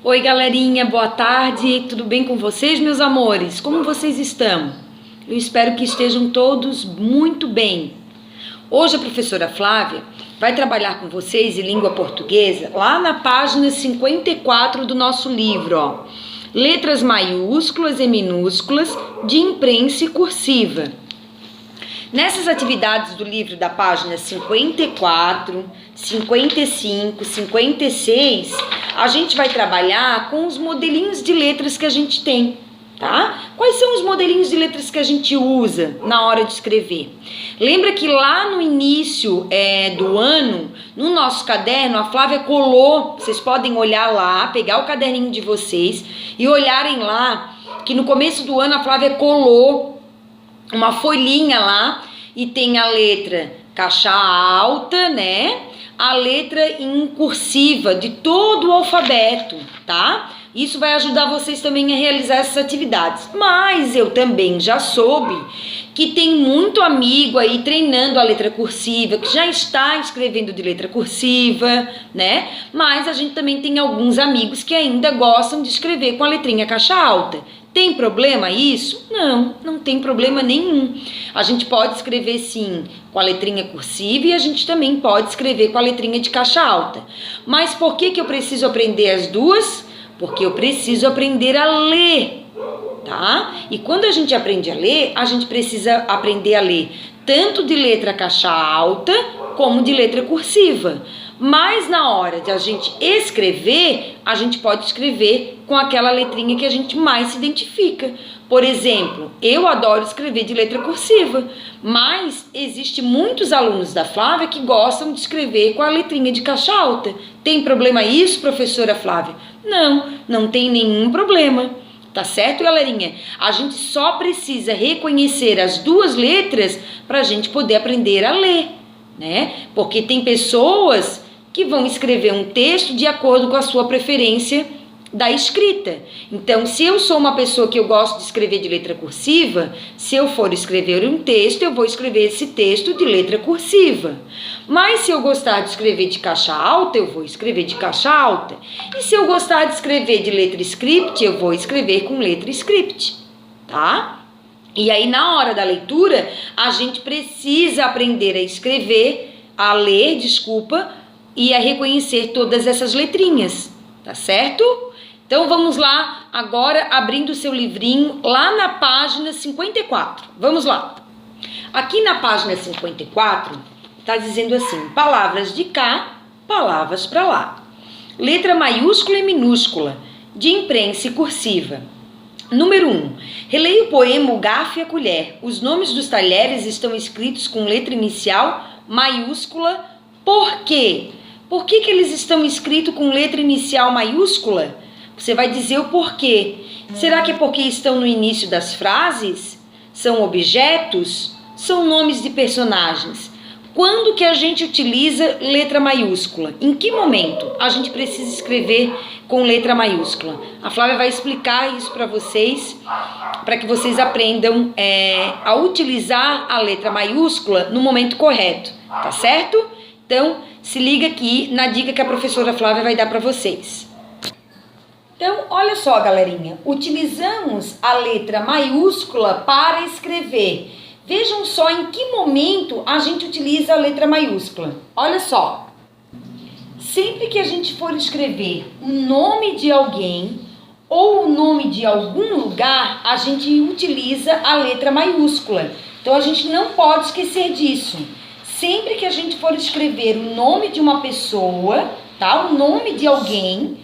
Oi, galerinha, boa tarde, tudo bem com vocês, meus amores? Como vocês estão? Eu espero que estejam todos muito bem. Hoje a professora Flávia vai trabalhar com vocês em língua portuguesa lá na página 54 do nosso livro, ó. Letras maiúsculas e minúsculas de imprensa e cursiva. Nessas atividades do livro da página 54, 55, 56, a gente vai trabalhar com os modelinhos de letras que a gente tem, tá? Quais são os modelinhos de letras que a gente usa na hora de escrever? Lembra que lá no início do ano, no nosso caderno, a Flávia colou, vocês podem olhar lá, pegar o caderninho de vocês e olharem lá, que no começo do ano a Flávia colou uma folhinha lá e tem a letra caixa alta, né? A letra em cursiva de todo o alfabeto, tá? Isso vai ajudar vocês também a realizar essas atividades. Mas eu também já soube que tem muito amigo aí treinando a letra cursiva, que já está escrevendo de letra cursiva, né? Mas a gente também tem alguns amigos que ainda gostam de escrever com a letrinha caixa alta. Tem problema isso? Não, não tem problema nenhum. A gente pode escrever sim com a letrinha cursiva e a gente também pode escrever com a letrinha de caixa alta. Mas por que eu preciso aprender as duas? Porque eu preciso aprender a ler, tá? E quando a gente aprende a ler, a gente precisa aprender a ler tanto de letra caixa alta como de letra cursiva. Mas na hora de a gente escrever, a gente pode escrever com aquela letrinha que a gente mais se identifica. Por exemplo, eu adoro escrever de letra cursiva, mas existe muitos alunos da Flávia que gostam de escrever com a letrinha de caixa alta. Tem problema isso, professora Flávia? Não, não tem nenhum problema. Tá certo, galerinha? A gente só precisa reconhecer as duas letras para a gente poder aprender a ler, né? Porque tem pessoas que vão escrever um texto de acordo com a sua preferência da escrita. Então, se eu sou uma pessoa que eu gosto de escrever de letra cursiva, se eu for escrever um texto, eu vou escrever esse texto de letra cursiva. Mas se eu gostar de escrever de caixa alta, eu vou escrever de caixa alta. E se eu gostar de escrever de letra script, eu vou escrever com letra script, tá? E aí, na hora da leitura, a gente precisa aprender a escrever, a ler, e a reconhecer todas essas letrinhas, tá certo? Então vamos lá, agora abrindo o seu livrinho lá na página 54. Vamos lá. Aqui na página 54, tá dizendo assim: palavras de cá, palavras para lá. Letra maiúscula e minúscula, de imprensa e cursiva. Número 1. Releia o poema O Garfo e a Colher. Os nomes dos talheres estão escritos com letra inicial maiúscula. Por quê? Por que eles estão escritos com letra inicial maiúscula? Você vai dizer o porquê. Será que é porque estão no início das frases? São objetos? São nomes de personagens? Quando que a gente utiliza letra maiúscula? Em que momento a gente precisa escrever com letra maiúscula? A Flávia vai explicar isso para vocês, para que vocês aprendam a utilizar a letra maiúscula no momento correto, tá certo? Então, se liga aqui na dica que a professora Flávia vai dar para vocês. Então, olha só, galerinha. Utilizamos a letra maiúscula para escrever. Vejam só em que momento a gente utiliza a letra maiúscula. Olha só. Sempre que a gente for escrever o nome de alguém ou o nome de algum lugar, a gente utiliza a letra maiúscula. Então, a gente não pode esquecer disso. Sempre que a gente for escrever o nome de uma pessoa, tá? O nome de alguém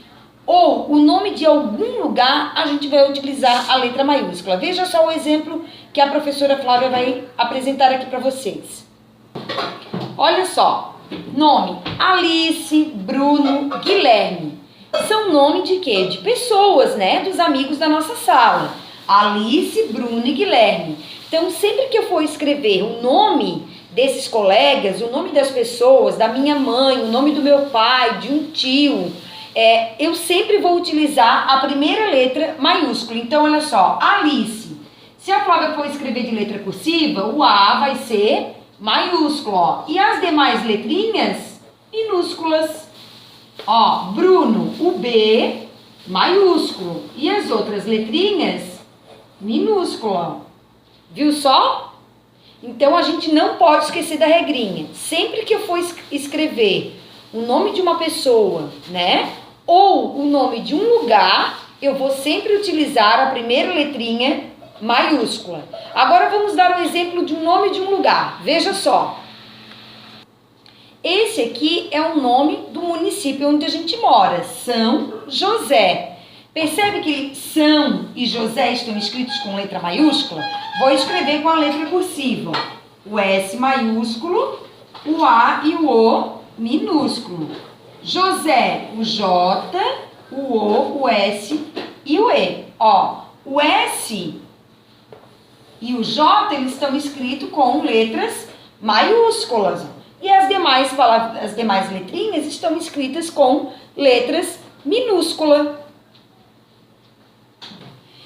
ou o nome de algum lugar, a gente vai utilizar a letra maiúscula. Veja só o exemplo que a professora Flávia vai apresentar aqui para vocês. Olha só, nome Alice, Bruno, Guilherme. São nome de quê? De pessoas, né? Dos amigos da nossa sala. Alice, Bruno e Guilherme. Então, sempre que eu for escrever o nome desses colegas, o nome das pessoas, da minha mãe, o nome do meu pai, de um tio, eu sempre vou utilizar a primeira letra maiúscula. Então, olha só, Alice. Se a Flávia for escrever de letra cursiva, o A vai ser maiúsculo, ó. E as demais letrinhas, minúsculas. Ó, Bruno, o B maiúsculo. E as outras letrinhas, minúsculo, ó. Viu só? Então, a gente não pode esquecer da regrinha. Sempre que eu for escrever o nome de uma pessoa, né? Ou o nome de um lugar, eu vou sempre utilizar a primeira letrinha maiúscula. Agora, vamos dar um exemplo de um nome de um lugar. Veja só. Esse aqui é o nome do município onde a gente mora, São José. Percebe que São e José estão escritos com letra maiúscula? Vou escrever com a letra cursiva. O S maiúsculo, o A e o O minúsculo. José, o J, o O, o S e o E. Ó, o S e o J, eles estão escritos com letras maiúsculas. E as demais letrinhas estão escritas com letras minúsculas.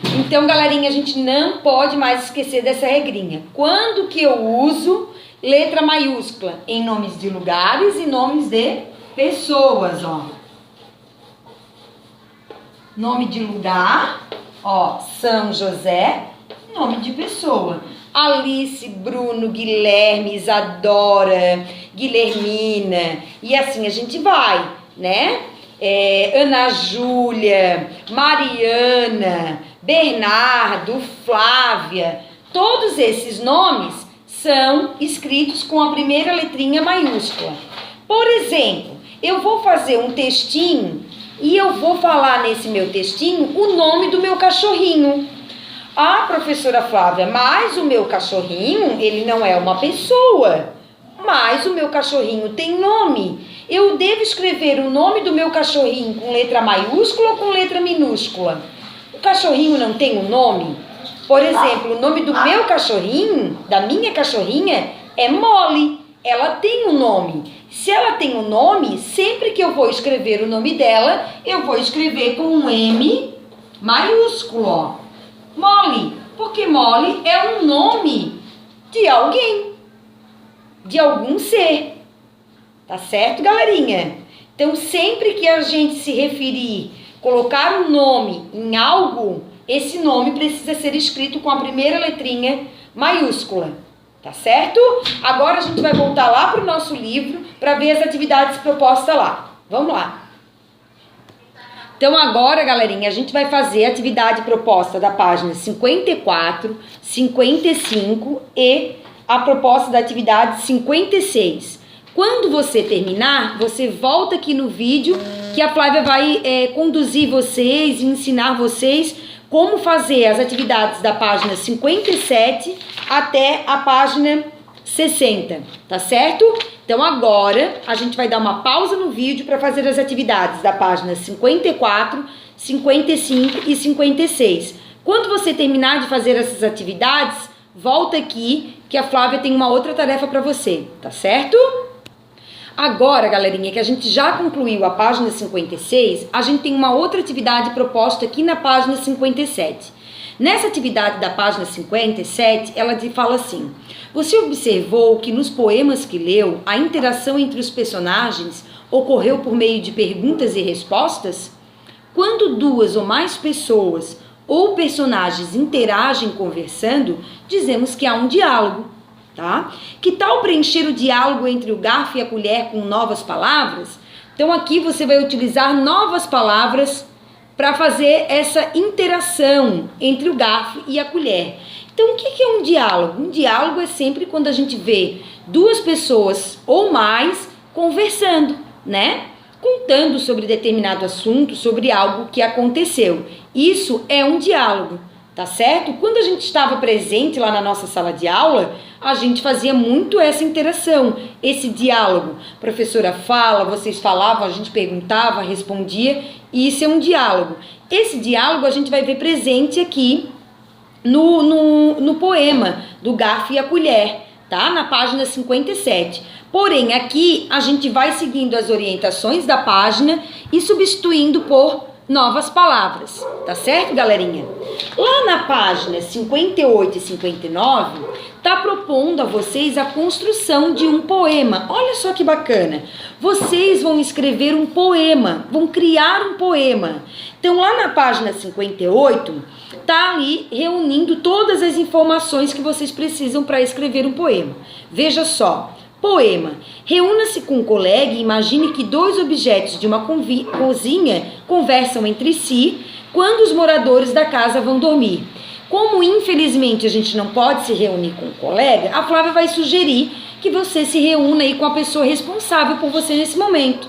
Então, galerinha, a gente não pode mais esquecer dessa regrinha. Quando que eu uso letra maiúscula? Em nomes de lugares e nomes de pessoas, ó. Nome de lugar, ó, São José. Nome de pessoa. Alice, Bruno, Guilherme, Isadora, Guilhermina. E assim a gente vai, né? Ana Júlia, Mariana, Bernardo, Flávia. Todos esses nomes são escritos com a primeira letrinha maiúscula. Por exemplo, eu vou fazer um textinho e eu vou falar nesse meu textinho o nome do meu cachorrinho. Ah, professora Flávia, mas o meu cachorrinho, ele não é uma pessoa, mas o meu cachorrinho tem nome. Eu devo escrever o nome do meu cachorrinho com letra maiúscula ou com letra minúscula? O cachorrinho não tem um nome? Por exemplo, o nome do meu cachorrinho, da minha cachorrinha, é Molly. Ela tem um nome. Se ela tem um nome, sempre que eu vou escrever o nome dela, eu vou escrever com um M maiúsculo, ó. Molly, porque Molly é um nome de alguém, de algum ser. Tá certo, galerinha? Então, sempre que a gente se referir, colocar um nome em algo, esse nome precisa ser escrito com a primeira letrinha maiúscula. Tá certo? Agora a gente vai voltar lá para o nosso livro para ver as atividades propostas lá. Vamos lá. Então, agora, galerinha, a gente vai fazer a atividade proposta da página 54, 55 e a proposta da atividade 56. Quando você terminar, você volta aqui no vídeo que a Flávia vai conduzir vocês e ensinar vocês como fazer as atividades da página 57 até a página 60, tá certo? Então agora a gente vai dar uma pausa no vídeo para fazer as atividades da página 54, 55 e 56. Quando você terminar de fazer essas atividades, volta aqui que a Flávia tem uma outra tarefa para você, tá certo? Agora, galerinha, que a gente já concluiu a página 56, a gente tem uma outra atividade proposta aqui na página 57. Nessa atividade da página 57, ela fala assim: você observou que nos poemas que leu, a interação entre os personagens ocorreu por meio de perguntas e respostas? Quando duas ou mais pessoas ou personagens interagem conversando, dizemos que há um diálogo, tá? Que tal preencher o diálogo entre o garfo e a colher com novas palavras? Então aqui você vai utilizar novas palavras para fazer essa interação entre o garfo e a colher. Então, o que é um diálogo? Um diálogo é sempre quando a gente vê duas pessoas ou mais conversando, né? Contando sobre determinado assunto, sobre algo que aconteceu. Isso é um diálogo, tá certo? Quando a gente estava presente lá na nossa sala de aula, a gente fazia muito essa interação, esse diálogo. A professora fala, vocês falavam, a gente perguntava, respondia, e isso é um diálogo. Esse diálogo a gente vai ver presente aqui no poema do Garfo e a Colher, tá? Na página 57. Porém, aqui a gente vai seguindo as orientações da página e substituindo por novas palavras, tá certo, galerinha? Lá na página 58 e 59, tá propondo a vocês a construção de um poema. Olha só que bacana. Vocês vão escrever um poema, vão criar um poema. Então, lá na página 58, tá ali reunindo todas as informações que vocês precisam para escrever um poema. Veja só. Poema. Reúna-se com um colega e imagine que dois objetos de uma cozinha conversam entre si quando os moradores da casa vão dormir. Como infelizmente a gente não pode se reunir com um colega, a Flávia vai sugerir que você se reúna aí com a pessoa responsável por você nesse momento.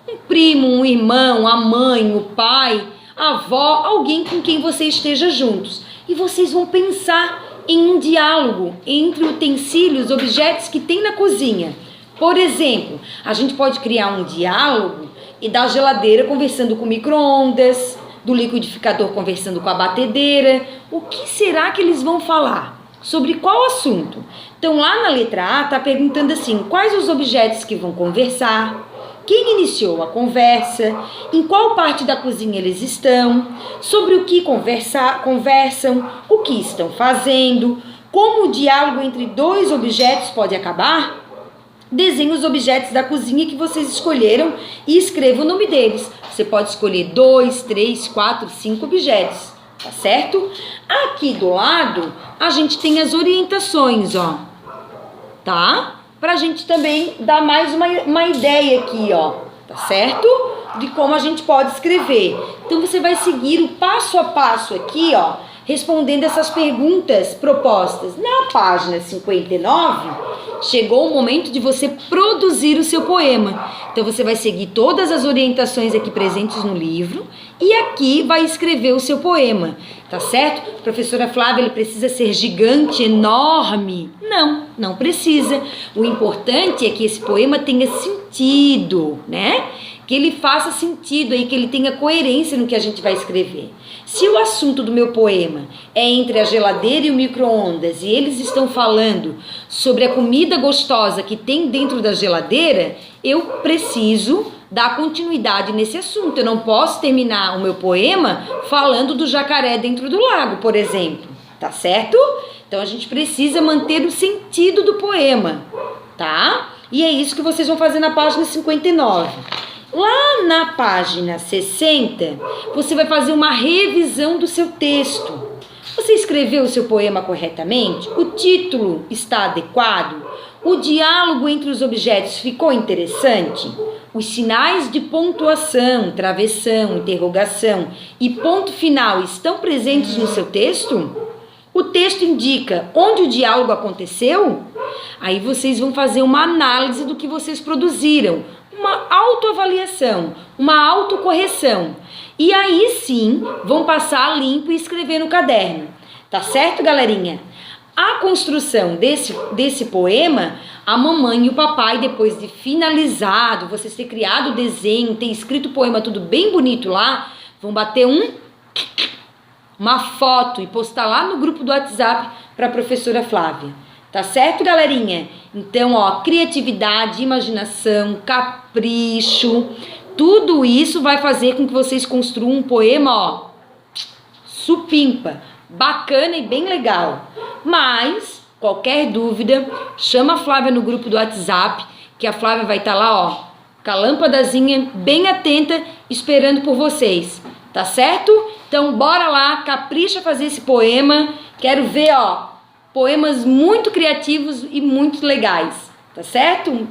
Um primo, um irmão, a mãe, o pai, a avó, alguém com quem você esteja juntos. E vocês vão pensar em um diálogo entre utensílios, objetos que tem na cozinha. Por exemplo, a gente pode criar um diálogo e da geladeira conversando com o micro-ondas, do liquidificador conversando com a batedeira. O que será que eles vão falar? Sobre qual assunto? Então, lá na letra A, está perguntando assim, quais os objetos que vão conversar? Quem iniciou a conversa? Em qual parte da cozinha eles estão? Sobre o que conversam? O que estão fazendo? Como o diálogo entre dois objetos pode acabar? Desenhe os objetos da cozinha que vocês escolheram e escreva o nome deles. Você pode escolher 2, 3, 4, 5 objetos, tá certo? Aqui do lado, a gente tem as orientações, ó, tá? Pra gente também dar mais uma ideia aqui, ó, tá certo? De como a gente pode escrever. Então, você vai seguir o passo a passo aqui, ó, respondendo essas perguntas propostas. Na página 59, chegou o momento de você produzir o seu poema. Então, você vai seguir todas as orientações aqui presentes no livro e aqui vai escrever o seu poema, tá certo? Professora Flávia, ele precisa ser gigante, enorme? Não, não precisa. O importante é que esse poema tenha sentido, né? Que ele faça sentido aí, que ele tenha coerência no que a gente vai escrever. Se o assunto do meu poema é entre a geladeira e o micro-ondas e eles estão falando sobre a comida gostosa que tem dentro da geladeira, eu preciso dar continuidade nesse assunto. Eu não posso terminar o meu poema falando do jacaré dentro do lago, por exemplo, tá certo? Então a gente precisa manter o sentido do poema, tá? E é isso que vocês vão fazer na página 59. Lá na página 60, você vai fazer uma revisão do seu texto. Você escreveu o seu poema corretamente? O título está adequado? O diálogo entre os objetos ficou interessante? Os sinais de pontuação, travessão, interrogação e ponto final estão presentes no seu texto? O texto indica onde o diálogo aconteceu? Aí vocês vão fazer uma análise do que vocês produziram, uma autoavaliação, uma autocorreção. E aí sim, vão passar limpo e escrever no caderno. Tá certo, galerinha? A construção desse poema, a mamãe e o papai, depois de finalizado, vocês ter criado o desenho, ter escrito o poema tudo bem bonito lá, vão bater uma foto e postar lá no grupo do WhatsApp para a professora Flávia. Tá certo, galerinha? Então, ó, criatividade, imaginação, capricho, tudo isso vai fazer com que vocês construam um poema, ó, supimpa, bacana e bem legal. Mas, qualquer dúvida, chama a Flávia no grupo do WhatsApp, que a Flávia vai estar lá, ó, com a lâmpadazinha bem atenta, esperando por vocês. Tá certo? Então, bora lá, capricha fazer esse poema. Quero ver, ó, poemas muito criativos e muito legais, tá certo?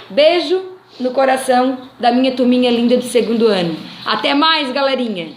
Beijo no coração da minha turminha linda do segundo ano. Até mais, galerinha!